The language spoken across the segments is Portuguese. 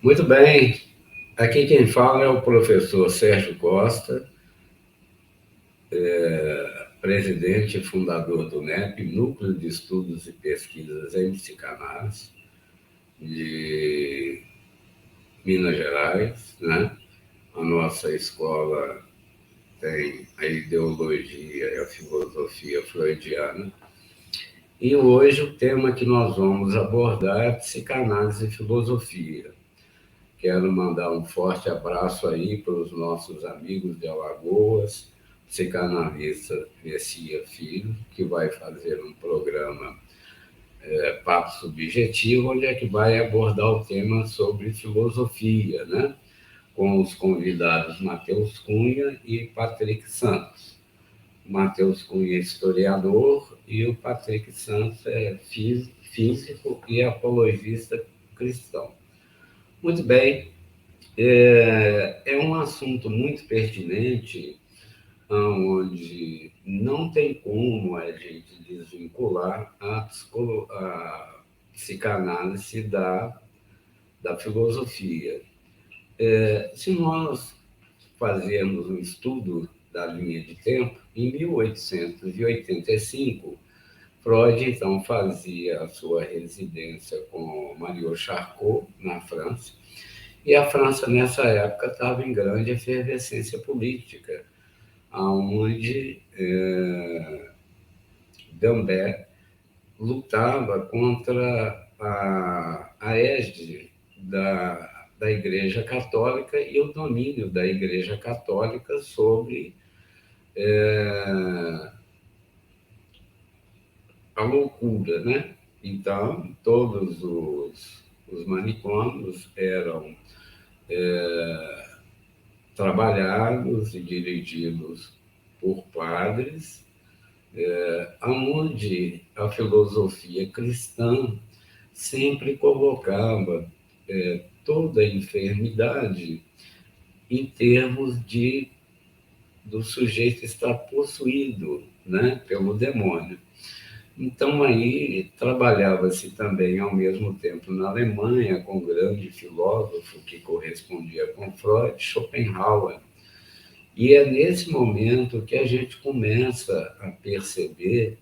Muito bem. Aqui quem fala é o professor Sérgio Costa, presidente e fundador do NEP, Núcleo de Estudos e Pesquisas em Psicanálise, de Minas Gerais, né? A nossa escola tem a ideologia e a filosofia freudiana. E hoje o tema que nós vamos abordar é psicanálise e filosofia. Quero mandar um forte abraço aí para os nossos amigos de Alagoas, psicanalista Messia Filho, que vai fazer um programa Papo Subjetivo, onde é que vai abordar o tema sobre filosofia, né? Com os convidados Matheus Cunha e Patrick Santos. Matheus Cunha é historiador e o Patrick Santos é físico e apologista cristão. Muito bem, é um assunto muito pertinente, onde não tem como a gente desvincular a psicanálise da filosofia. Se nós fazermos um estudo da linha de tempo, em 1885, Freud, então, fazia a sua residência com Mario Charcot, na França, e a França, nessa época, estava em grande efervescência política, onde D'Alembert lutava contra a égide da Igreja Católica e o domínio da Igreja Católica sobre a loucura, né? Então, todos os manicômios eram trabalhados e dirigidos por padres, onde a filosofia cristã sempre colocava toda a enfermidade em termos do sujeito estar possuído, né, pelo demônio. Então, aí trabalhava-se também, ao mesmo tempo, na Alemanha, com um grande filósofo que correspondia com Freud, Schopenhauer. E é nesse momento que a gente começa a perceber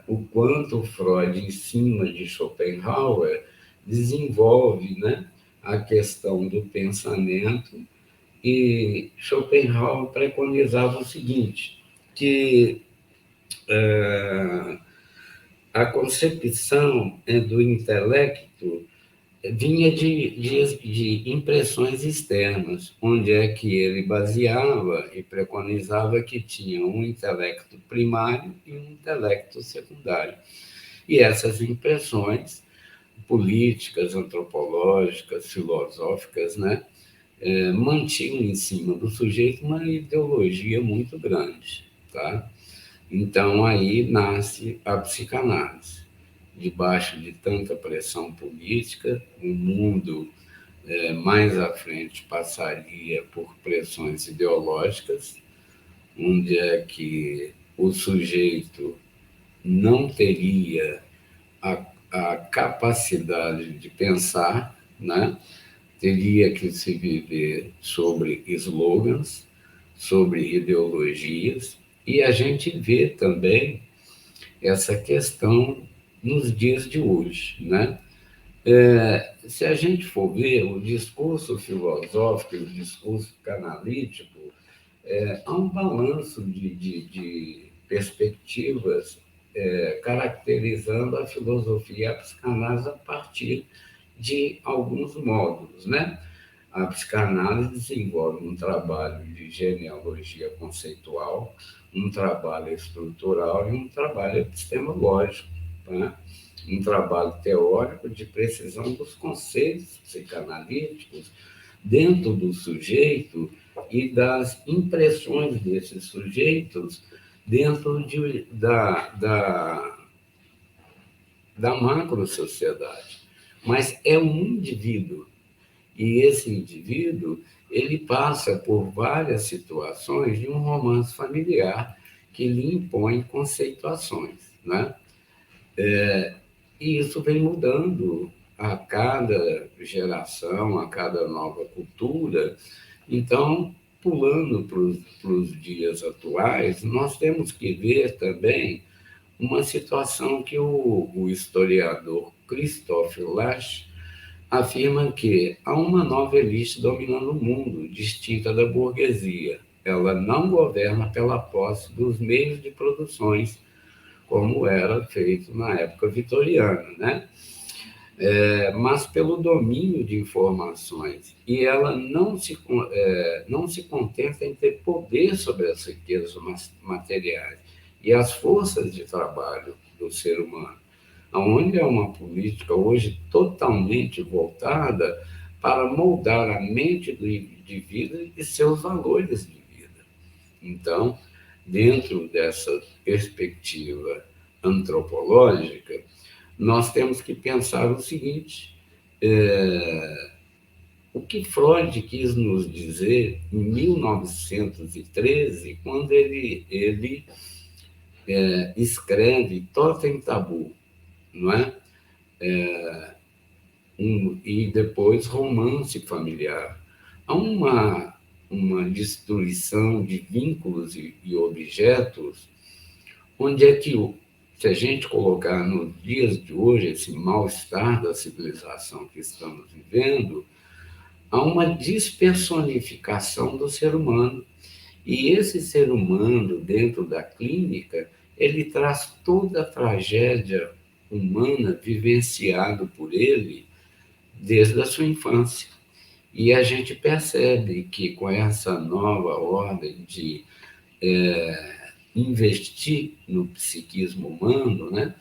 o quanto Freud, em cima de Schopenhauer, desenvolve, né, a questão do pensamento, e Schopenhauer preconizava o seguinte, que a concepção do intelecto vinha de impressões externas, onde é que ele baseava e preconizava que tinha um intelecto primário e um intelecto secundário. E essas impressões políticas, antropológicas, filosóficas, né, mantinham em cima do sujeito uma ideologia muito grande, tá? Então, aí nasce a psicanálise. Debaixo de tanta pressão política, o mundo mais à frente passaria por pressões ideológicas, onde é que o sujeito não teria a capacidade de pensar, né? Teria que se viver sobre slogans, sobre ideologias, e a gente vê também essa questão nos dias de hoje, né? Se a gente for ver o discurso filosófico e o discurso canalítico, há um balanço de perspectivas caracterizando a filosofia e a psicanálise a partir de alguns módulos, né? A psicanálise desenvolve um trabalho de genealogia conceitual, um trabalho estrutural e um trabalho epistemológico, né? Um trabalho teórico de precisão dos conceitos psicanalíticos dentro do sujeito e das impressões desses sujeitos dentro da macro-sociedade. Mas é um indivíduo, e esse indivíduo ele passa por várias situações de um romance familiar que lhe impõe conceituações, né? E isso vem mudando a cada geração, a cada nova cultura. Então, pulando para os dias atuais, nós temos que ver também uma situação que o historiador Christophe Lasch afirma que há uma nova elite dominando o mundo, distinta da burguesia. Ela não governa pela posse dos meios de produções, como era feito na época vitoriana, né? Mas pelo domínio de informações. E ela não se contenta em ter poder sobre as riquezas materiais e as forças de trabalho do ser humano, onde é uma política hoje totalmente voltada para moldar a mente do indivíduo e seus valores de vida. Então, dentro dessa perspectiva antropológica, nós temos que pensar o seguinte: o que Freud quis nos dizer em 1913, quando ele escreve Totem Tabu, não é? E depois Romance Familiar. Há uma destruição de vínculos e objetos, onde é que, se a gente colocar nos dias de hoje esse mal-estar da civilização que estamos vivendo, há uma despersonificação do ser humano. E esse ser humano, dentro da clínica, ele traz toda a tragédia humana vivenciada por ele desde a sua infância. E a gente percebe que com essa nova ordem de investir no psiquismo humano, né,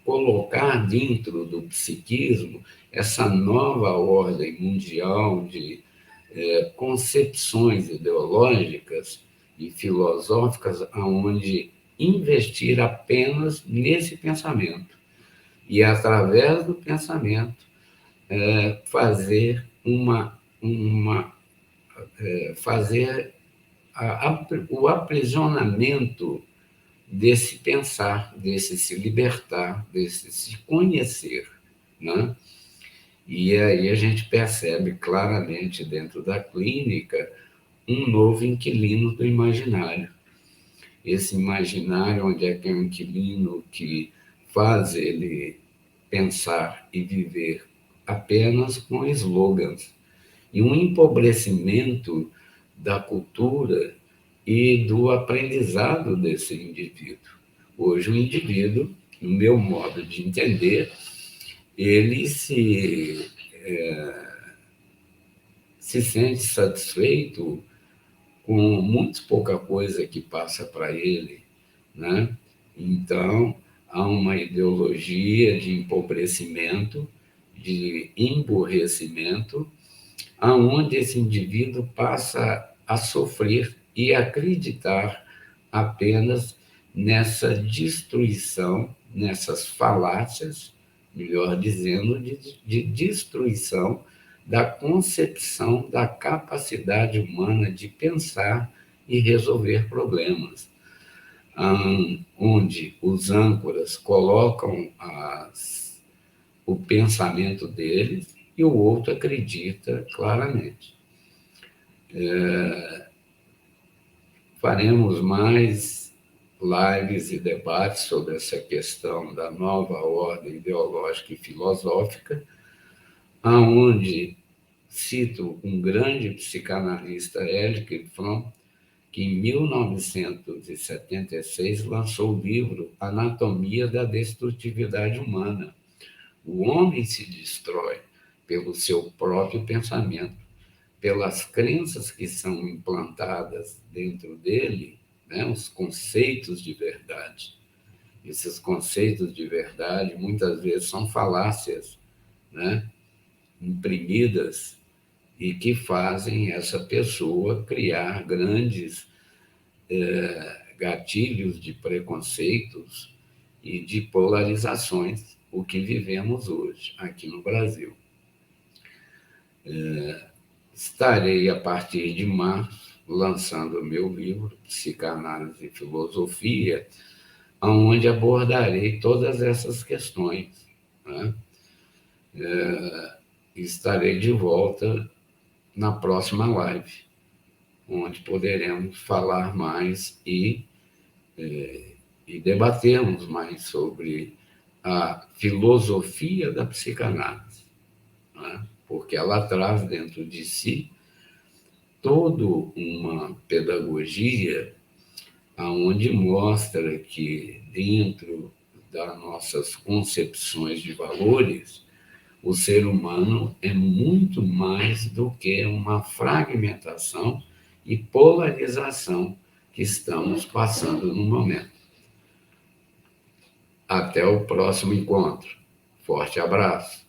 colocar dentro do psiquismo essa nova ordem mundial de concepções ideológicas e filosóficas, aonde investir apenas nesse pensamento e, através do pensamento, fazer fazer o aprisionamento desse pensar, desse se libertar, desse se conhecer, né? E aí a gente percebe claramente dentro da clínica um novo inquilino do imaginário. Esse imaginário onde é que é um inquilino que faz ele pensar e viver apenas com slogans, e um empobrecimento da cultura e do aprendizado desse indivíduo. Hoje o indivíduo, no meu modo de entender, ele se sente satisfeito com muito pouca coisa que passa para ele, né? Então, há uma ideologia de empobrecimento, de emburrecimento, aonde esse indivíduo passa a sofrer e acreditar apenas nessa destruição, nessas falácias, melhor dizendo, de destruição da concepção da capacidade humana de pensar e resolver problemas, onde os âncoras colocam o pensamento deles e o outro acredita claramente. Faremos mais lives e debates sobre essa questão da nova ordem ideológica e filosófica, aonde cito um grande psicanalista, Erich Fromm, que em 1976 lançou o livro Anatomia da Destrutividade Humana. O homem se destrói pelo seu próprio pensamento, pelas crenças que são implantadas dentro dele, né, os conceitos de verdade. Esses conceitos de verdade muitas vezes são falácias, né, imprimidas, e que fazem essa pessoa criar grandes gatilhos de preconceitos e de polarizações, o que vivemos hoje aqui no Brasil. Estarei, a partir de março, lançando o meu livro, Psicanálise e Filosofia, onde abordarei todas essas questões, né? Estarei de volta na próxima live, onde poderemos falar mais e debatermos mais sobre a filosofia da psicanálise, né? Porque ela traz dentro de si toda uma pedagogia onde mostra que dentro das nossas concepções de valores, o ser humano é muito mais do que uma fragmentação e polarização que estamos passando no momento. Até o próximo encontro. Forte abraço.